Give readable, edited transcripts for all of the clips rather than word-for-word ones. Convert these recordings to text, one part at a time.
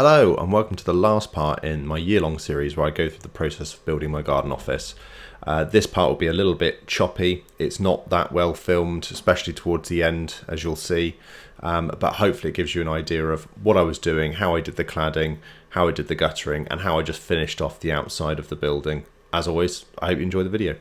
Hello and welcome to the last part in my year-long series where I go through the process of building my garden office. This part will be a little bit choppy. It's not that well filmed, especially towards the end, as you'll see, but hopefully it gives you an idea of what I was doing, how I did the cladding, how I did the guttering, and how I just finished off the outside of the building. As always, I hope you enjoy the video.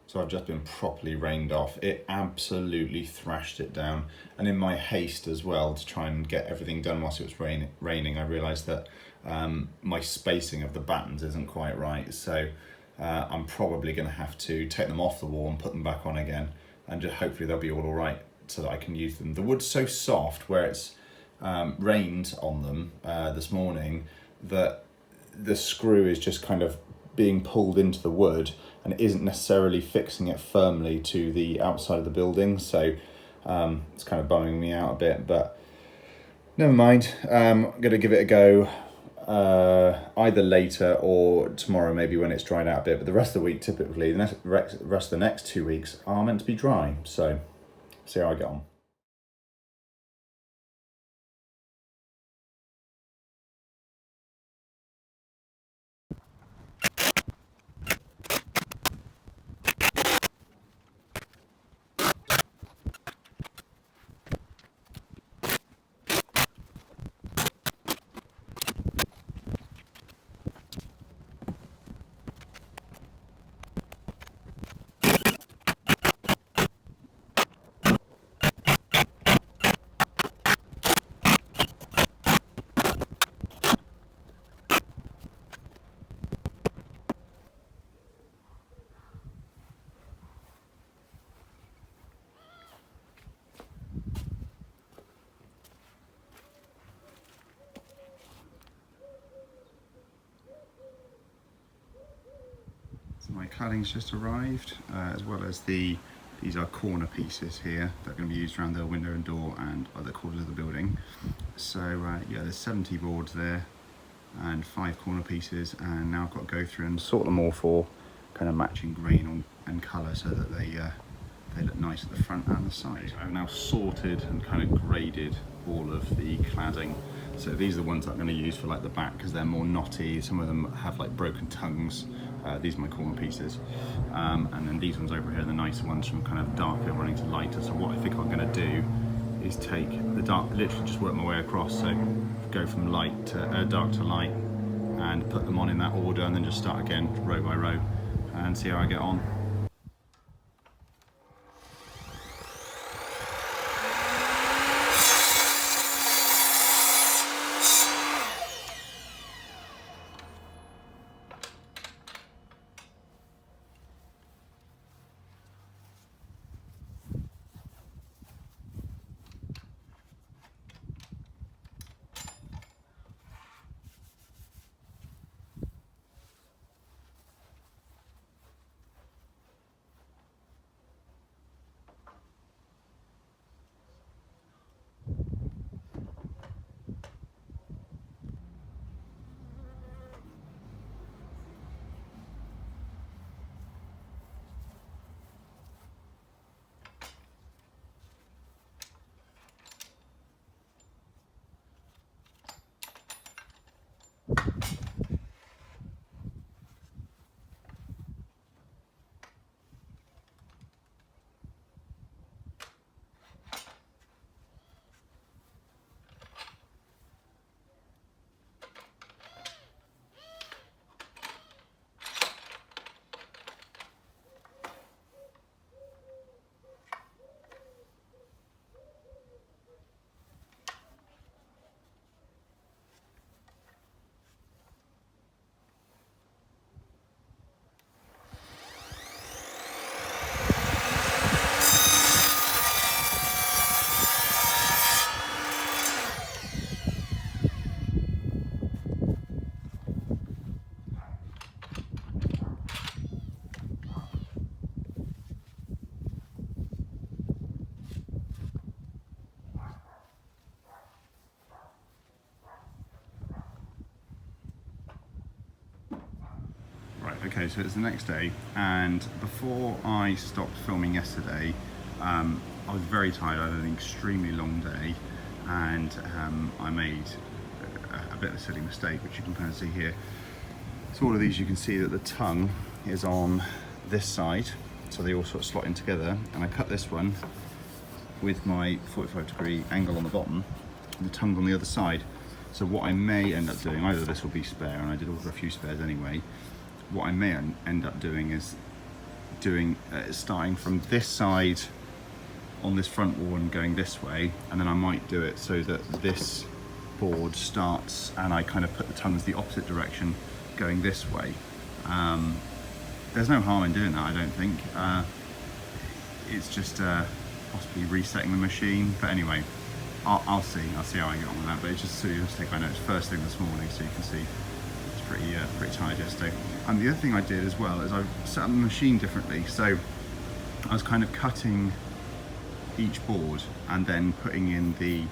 So I've just been properly rained off. It absolutely thrashed it down. And in my haste as well to try and get everything done whilst it was raining, I realised that my spacing of the battens isn't quite right. So I'm probably going to have to take them off the wall and put them back on again. And just hopefully they'll be all right so that I can use them. The wood's so soft where it's rained on them this morning that the screw is just kind of being pulled into the wood and it isn't necessarily fixing it firmly to the outside of the building, so it's kind of bumming me out a bit, but never mind. I'm going to give it a go either later or tomorrow, maybe when it's dried out a bit, but the rest of the week, typically, the rest of the next 2 weeks are meant to be dry, so see how I get on. My cladding's just arrived, as well as these are corner pieces here that are going to be used around the window and door and other corners of the building. So yeah, there's 70 boards there and 5 corner pieces, and now I've got to go through and sort them all for kind of matching grain and colour so that they look nice at the front and the side. I've now sorted and kind of graded all of the cladding. So these are the ones that I'm going to use for like the back because they're more knotty. Some of them have like broken tongues. These are my corner pieces. And then these ones over here are the nicer ones from kind of darker running to lighter. So what I think I'm going to do is take the dark, literally just work my way across. So go from light to dark to light, and put them on in that order, and then just start again row by row and see how I get on. Okay, so it's the next day, and before I stopped filming yesterday, I was very tired. I had an extremely long day, and I made a bit of a silly mistake, which you can kind of see here. So all of these, you can see that the tongue is on this side, so they all sort of slot in together, and I cut this one with my 45-degree angle on the bottom, and the tongue on the other side. So what I may end up doing, either this will be spare, and I did order a few spares anyway, what I may end up doing is starting from this side on this front wall and going this way, and then I might do it so that this board starts and I kind of put the tongues the opposite direction going this way. There's no harm in doing that, I don't think. It's just possibly resetting the machine, but anyway, I'll see how I get on with that. But it's just so you just take my notes first thing this morning, so you can see it's pretty tired yesterday. And the other thing I did as well is I set up the machine differently. So I was kind of cutting each board and then putting in the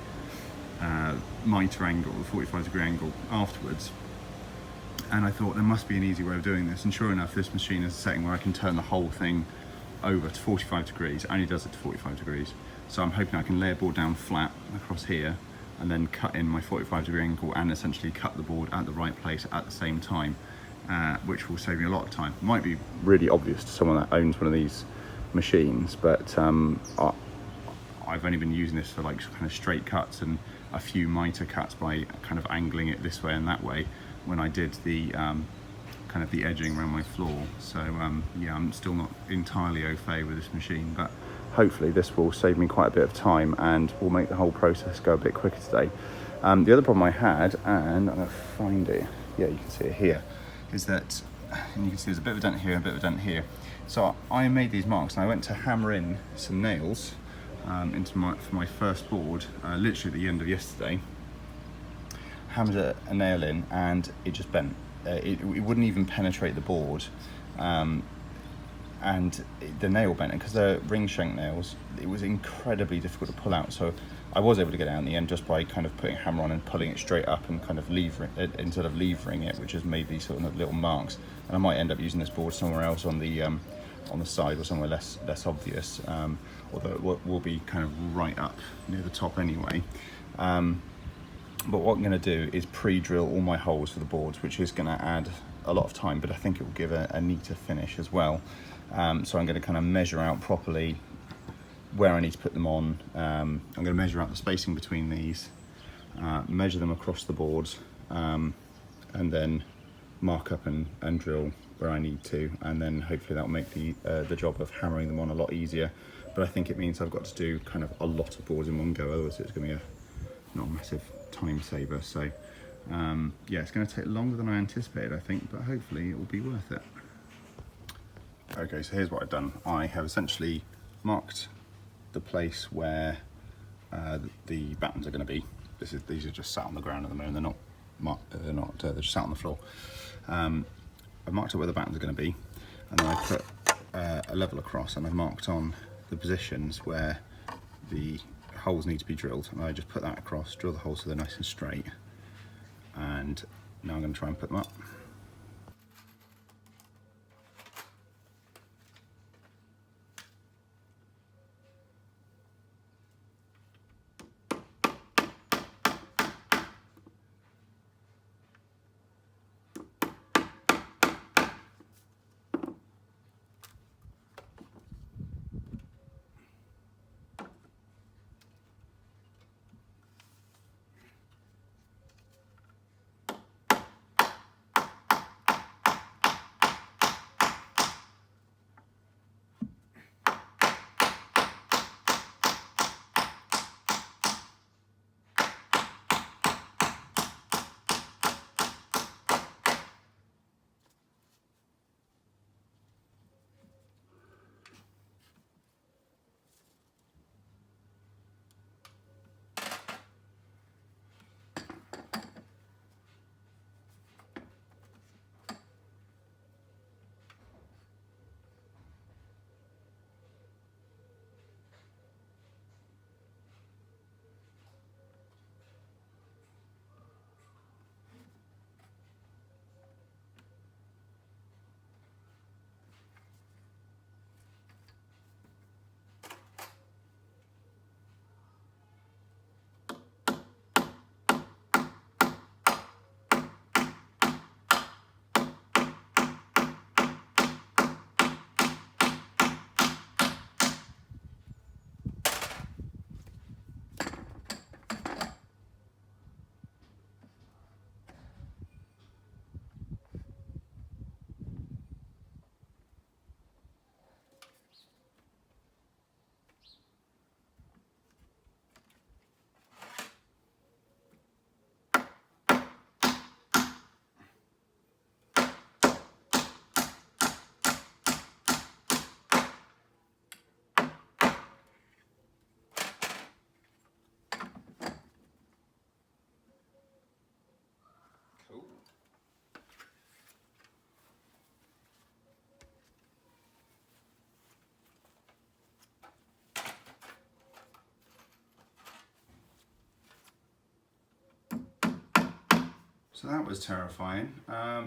mitre angle, the 45-degree angle afterwards. And I thought there must be an easy way of doing this. And sure enough, this machine is a setting where I can turn the whole thing over to 45 degrees. It only does it to 45 degrees. So I'm hoping I can lay a board down flat across here and then cut in my 45-degree angle and essentially cut the board at the right place at the same time, which will save me a lot of time. It might be really obvious to someone that owns one of these machines, but I've only been using this for like kind of straight cuts and a few mitre cuts by kind of angling it this way and that way when I did the kind of the edging around my floor. So yeah, I'm still not entirely au fait with this machine, but hopefully this will save me quite a bit of time and will make the whole process go a bit quicker today. The other problem I had, and I'm going to find it, yeah, you can see it here, is that, and you can see there's a bit of a dent here and a bit of a dent here. So I made these marks and I went to hammer in some nails for my first board, literally at the end of yesterday. Hammered a nail in and it just bent. It wouldn't even penetrate the board. And the nail bent, and because they're ring shank nails, it was incredibly difficult to pull out. So I was able to get it out in the end just by kind of putting a hammer on and pulling it straight up and kind of levering it, instead of levering it, which has made these sort of little marks. And I might end up using this board somewhere else on the side or somewhere less obvious, although it will be kind of right up near the top anyway. But what I'm going to do is pre-drill all my holes for the boards, which is going to add a lot of time, but I think it will give a neater finish as well. So I'm going to kind of measure out properly where I need to put them on. I'm going to measure out the spacing between these, measure them across the boards, and then mark up and drill where I need to, and then hopefully that will make the job of hammering them on a lot easier. But I think it means I've got to do kind of a lot of boards in one go, otherwise it's going to be not a massive time saver. So yeah, it's going to take longer than I anticipated, I think, but hopefully it will be worth it. Okay, so here's what I've done. I have essentially marked the place where the battens are going to be. These are just sat on the ground at the moment. They're just sat on the floor. I've marked out where the battens are going to be, and then I put a level across, and I've marked on the positions where the holes need to be drilled, and I just put that across, drill the holes so they're nice and straight, and now I'm going to try and put them up. So that was terrifying.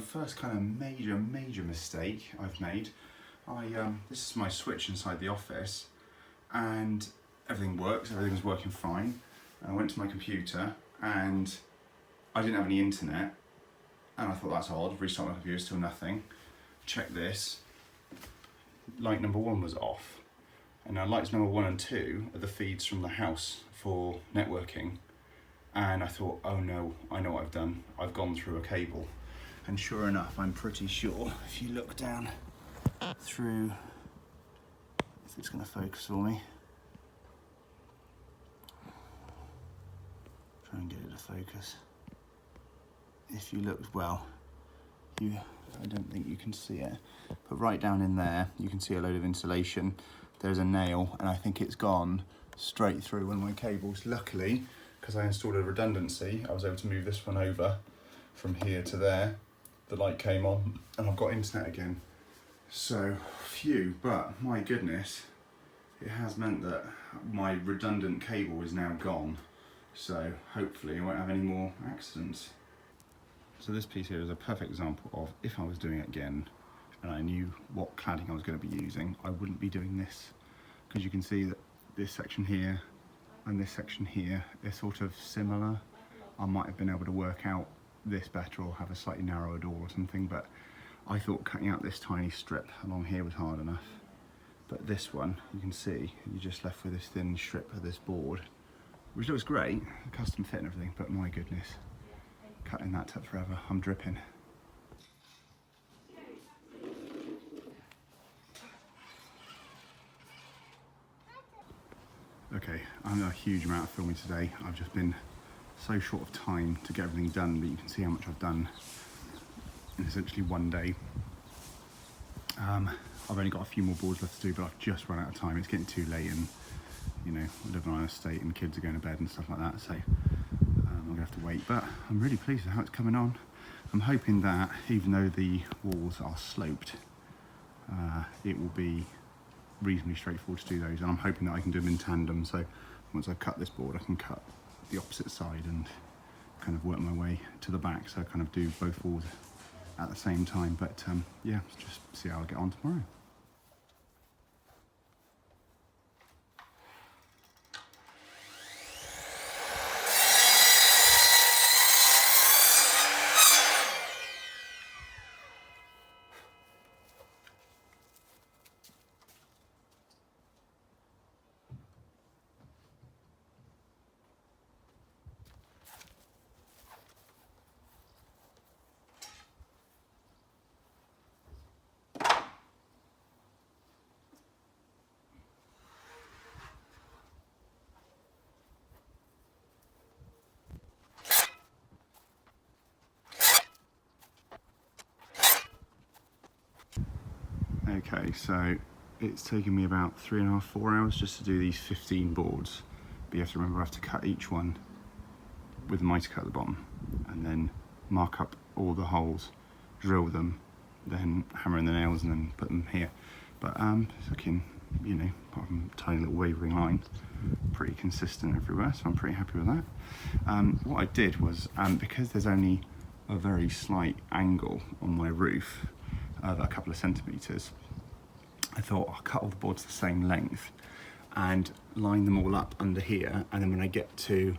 First kind of major mistake I've made. This is my switch inside the office, and everything works, everything's working fine. I went to my computer and I didn't have any internet, and I thought that's odd, restart my computer, still nothing. Check this, light number 1 was off. And now lights number 1 and 2 are the feeds from the house for networking. And I thought, oh no, I know what I've done. I've gone through a cable. And sure enough, I'm pretty sure, if you look down through, if it's going to focus for me. Try and get it to focus. If you look, well, I don't think you can see it, but right down in there, you can see a load of insulation. There's a nail, and I think it's gone straight through one of my cables. Luckily, because I installed a redundancy, I was able to move this one over from here to there. The light came on and I've got internet again. So, phew, but my goodness, it has meant that my redundant cable is now gone. So hopefully I won't have any more accidents. So this piece here is a perfect example of if I was doing it again and I knew what cladding I was going to be using, I wouldn't be doing this. Because you can see that this section here and this section here is sort of similar. I might have been able to work out this better or have a slightly narrower door or something, but I thought cutting out this tiny strip along here was hard enough. But this one, you can see, you're just left with this thin strip of this board, which looks great, custom fit and everything, but my goodness, cutting that took forever. I'm dripping. Okay, I'm in a huge amount of filming today. I've just been so short of time to get everything done, but you can see how much I've done in essentially one day. I've only got a few more boards left to do, but I've just run out of time. It's getting too late, and you know, we live on an estate and kids are going to bed and stuff like that, so I'm gonna have to wait. But I'm really pleased with how it's coming on. I'm hoping that even though the walls are sloped, it will be reasonably straightforward to do those, and I'm hoping that I can do them in tandem, so once I cut this board I can cut the opposite side and kind of work my way to the back, so I kind of do both walls at the same time. But yeah, just see how I get on tomorrow. Okay, so it's taken me about 3.5, 4 hours just to do these 15 boards. But you have to remember I have to cut each one with a mitre cut at the bottom, and then mark up all the holes, drill them, then hammer in the nails and then put them here. But it's looking, you know, apart from a tiny little wavering line, pretty consistent everywhere, so I'm pretty happy with that. What I did was, because there's only a very slight angle on my roof, a couple of centimetres, I thought I'll cut all the boards the same length and line them all up under here, and then when I get to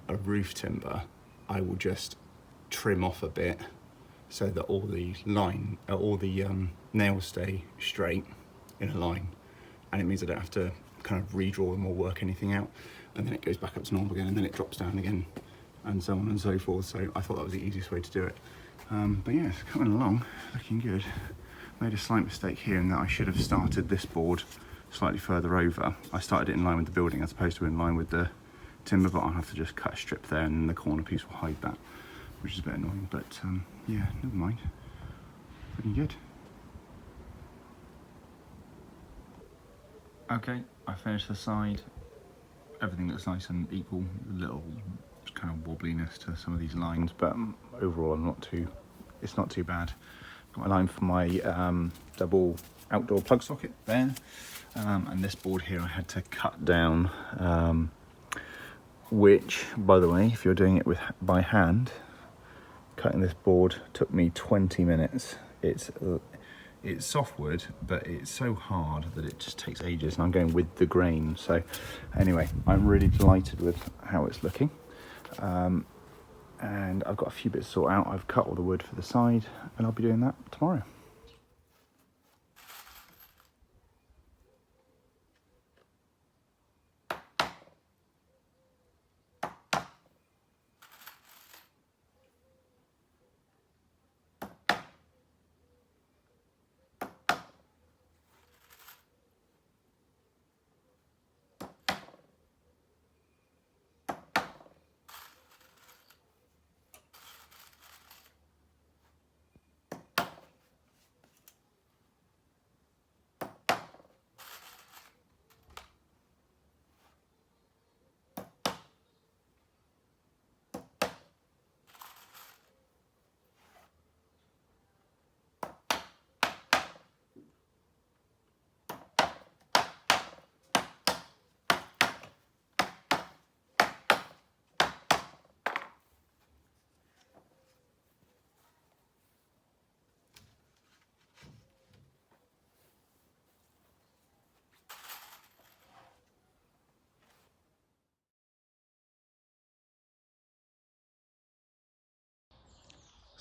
a roof timber, I will just trim off a bit so that all the nails stay straight in a line, and it means I don't have to kind of redraw them or work anything out, and then it goes back up to normal again, and then it drops down again, and so on and so forth. So I thought that was the easiest way to do it. But yeah, it's coming along, looking good. Made a slight mistake here in that I should have started this board slightly further over. I started it in line with the building as opposed to in line with the timber, but I'll have to just cut a strip there, and then the corner piece will hide that, which is a bit annoying, but yeah, never mind. Looking good. Okay, I finished the side. Everything looks nice and equal. A little kind of wobbliness to some of these lines, but overall it's not too bad. Got my line for my double outdoor plug socket there, and this board here I had to cut down, which, by the way, if you're doing it by hand, cutting this board took me 20 minutes. It's softwood, but it's so hard that it just takes ages, and I'm going with the grain. So anyway, I'm really delighted with how it's looking. And I've got a few bits to sort out. I've cut all the wood for the side, and I'll be doing that tomorrow.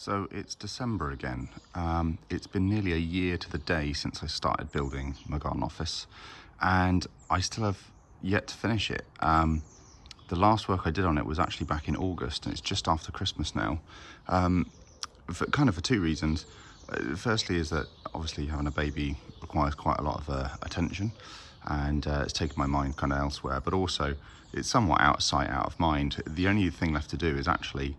So it's December again. It's been nearly a year to the day since I started building my garden office, and I still have yet to finish it. The last work I did on it was actually back in August, and it's just after Christmas now. For two reasons. Firstly is that obviously having a baby requires quite a lot of attention, and it's taken my mind kind of elsewhere, but also it's somewhat out of sight, out of mind. The only thing left to do is actually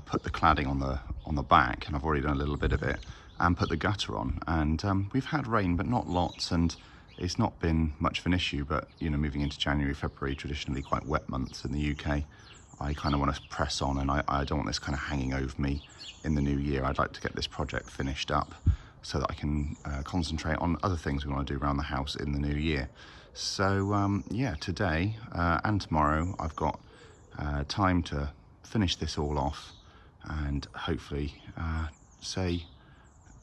put the cladding on the back, and I've already done a little bit of it, and put the gutter on. And we've had rain, but not lots, and it's not been much of an issue. But you know, moving into January, February, traditionally quite wet months in the UK, I kind of want to press on, and I don't want this kind of hanging over me in the new year. I'd like to get this project finished up so that I can concentrate on other things we want to do around the house in the new year. So yeah, today and tomorrow I've got time to finish this all off, and hopefully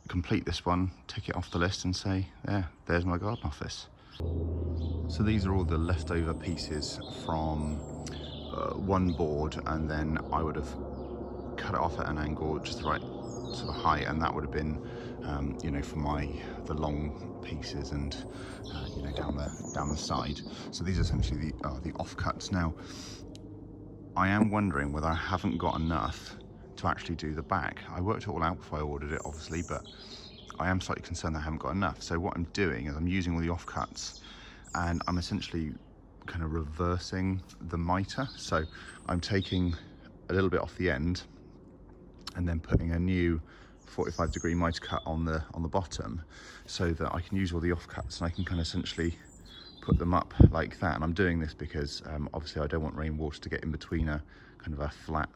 complete this one, tick it off the list and say, there's my garden office. So these are all the leftover pieces from one board, and then I would have cut it off at an angle just the right sort of height, and that would have been you know, for the long pieces, and you know, down the side. So these are essentially the offcuts. Now I am wondering whether I haven't got enough to actually do the back. I worked it all out before I ordered it, obviously, but I am slightly concerned that I haven't got enough. So what I'm doing is I'm using all the offcuts, and I'm essentially kind of reversing the mitre. So I'm taking a little bit off the end and then putting a new 45-degree mitre cut on the bottom, so that I can use all the offcuts, and I can kind of essentially put them up like that. And I'm doing this because obviously I don't want rainwater to get in between a kind of a flat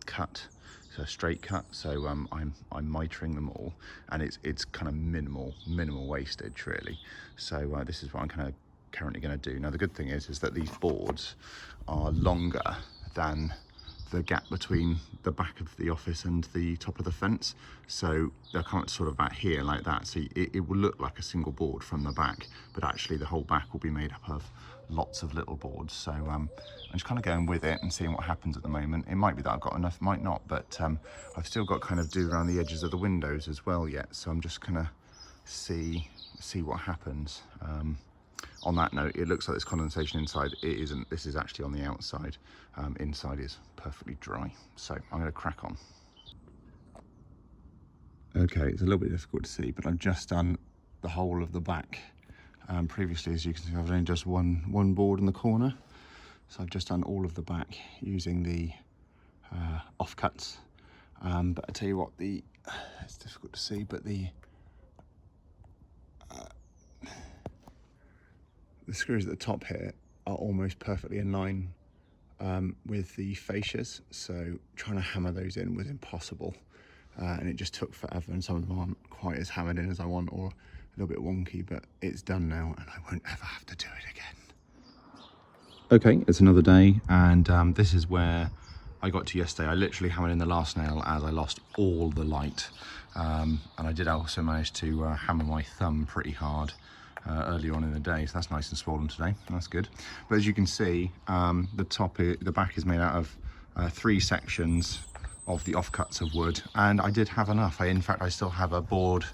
cut, so a straight cut. So I'm mitring them all, and it's kind of minimal wastage really. So this is what I'm kind of currently going to do. Now the good thing is that these boards are longer than the gap between the back of the office and the top of the fence, so they're kind of sort of back here like that, so it will look like a single board from the back, but actually the whole back will be made up of lots of little boards. So I'm just kind of going with it and seeing what happens at the moment. It might be that I've got enough, might not, but I've still got kind of do around the edges of the windows as well yet, so I'm just gonna see what happens. On that note, it looks like there's condensation inside. It isn't. This is actually on the outside. Inside is perfectly dry. So I'm going to crack on. Okay, it's a little bit difficult to see, but I've just done the whole of the back. Previously, as you can see, I've only just one board in the corner. So I've just done all of the back using the offcuts. But I tell you what, it's difficult to see, but the screws at the top here are almost perfectly in line with the fascias, so trying to hammer those in was impossible, and it just took forever, and some of them aren't quite as hammered in as I want, or a little bit wonky, but it's done now and I won't ever have to do it again. Okay, it's another day, and this is where I got to yesterday. I literally hammered in the last nail as I lost all the light, and I did also manage to hammer my thumb pretty hard earlier on in the day, so that's nice and swollen today. That's good. But as you can see, the back is made out of 3 sections of the offcuts of wood, and I did have enough. In fact, I still have about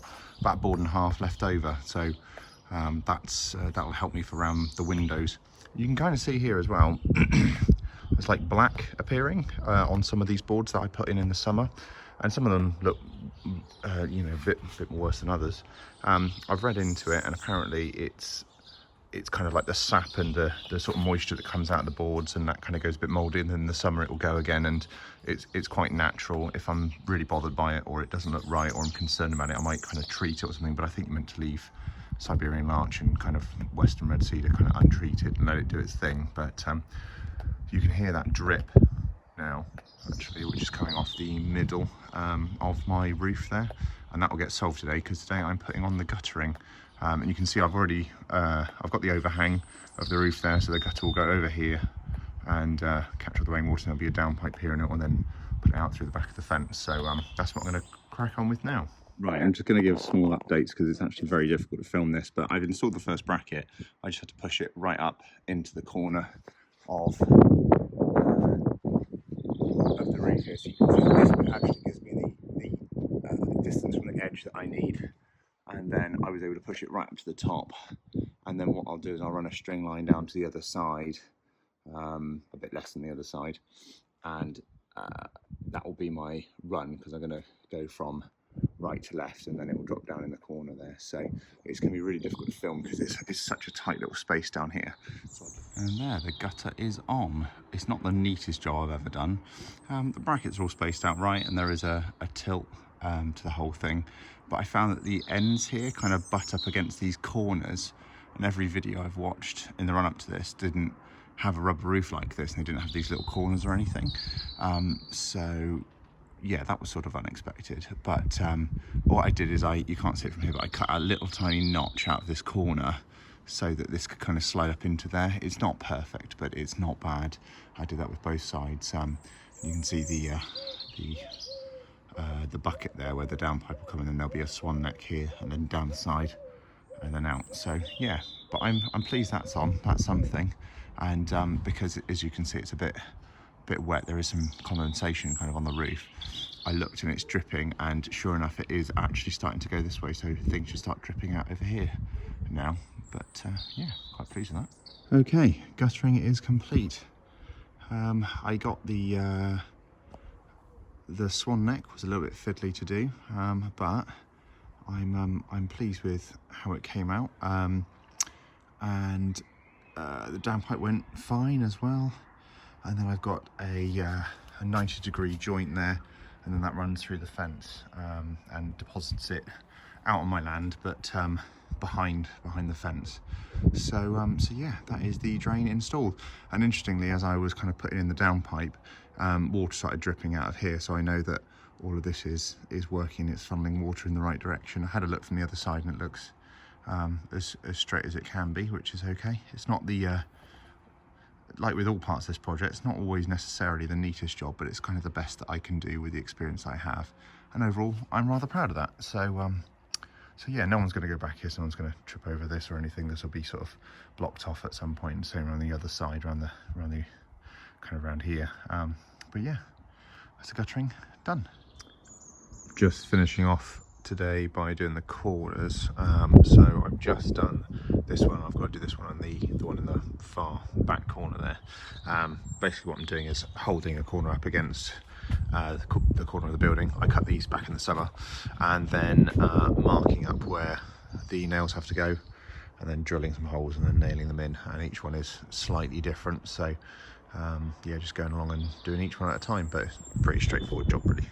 a board and a half left over, so that'll help me for around the windows. You can kind of see here as well, it's like black appearing on some of these boards that I put in the summer, and some of them look you know, a bit worse than others. I've read into it, and apparently it's kind of like the sap and the sort of moisture that comes out of the boards, and that kind of goes a bit mouldy, and then in the summer it will go again, and it's quite natural. If I'm really bothered by it, or it doesn't look right, or I'm concerned about it, I might kind of treat it or something, but I think I'm meant to leave Siberian larch and kind of western red cedar kind of untreated and let it do its thing. But you can hear that drip now, actually, which is coming off the middle of my roof there, and that will get solved today, because today I'm putting on the guttering, and you can see I've got the overhang of the roof there, so the gutter will go over here and capture the rainwater, and there'll be a downpipe here, and it will then put it out through the back of the fence. So that's what I'm going to crack on with now. Right, I'm just going to give small updates because it's actually very difficult to film this, but I've installed the first bracket. I just had to push it right up into the corner of the roof here, so you can see this bit actually gives me trench that I need, and then I was able to push it right up to the top. And then what I'll do is I'll run a string line down to the other side, a bit less than the other side, and that will be my run, because I'm going to go from right to left, and then it will drop down in the corner there. So it's going to be really difficult to film because it's such a tight little space down here. And there, the gutter is on. It's not the neatest job I've ever done. The brackets are all spaced out right, and there is a tilt to the whole thing. But I found that the ends here kind of butt up against these corners, and every video I've watched in the run-up to this didn't have a rubber roof like this, and they didn't have these little corners or anything. So yeah, that was sort of unexpected. But what I did is you can't see it from here, but I cut a little tiny notch out of this corner so that this could kind of slide up into there. It's not perfect, but it's not bad. I did that with both sides. You can see the bucket there where the downpipe will come in, and there'll be a swan neck here, and then down the side, and then out. So yeah, but I'm pleased that's on. That's something. And because as you can see, it's a bit wet, there is some condensation kind of on the roof. I looked and it's dripping, and sure enough it is actually starting to go this way, so things should start dripping out over here now. But yeah, quite pleased with that. Okay, guttering is complete. I got the swan neck was a little bit fiddly to do, but I'm pleased with how it came out. And the downpipe went fine as well. And then I've got a 90-degree joint there, and then that runs through the fence and deposits it out on my land, but behind the fence. So yeah, that is the drain installed. And interestingly, as I was kind of putting in the downpipe, water started dripping out of here, so I know that all of this is working. It's funneling water in the right direction. I had a look from the other side, and it looks as straight as it can be, which is okay. It's not the like with all parts of this project, it's not always necessarily the neatest job, but it's kind of the best that I can do with the experience I have. And overall, I'm rather proud of that. So yeah, no one's going to go back here, so no one's going to trip over this or anything. This will be sort of blocked off at some point, same around the other side, around the kind of around here. But yeah, that's the guttering done. Just finishing off today by doing the corners. So I've just done this one. I've got to do this one on the one in the far back corner there. Basically what I'm doing is holding a corner up against the corner of the building. I cut these back in the summer, and then marking up where the nails have to go, and then drilling some holes and then nailing them in, and each one is slightly different. So yeah, just going along and doing each one at a time, but it's a pretty straightforward job really.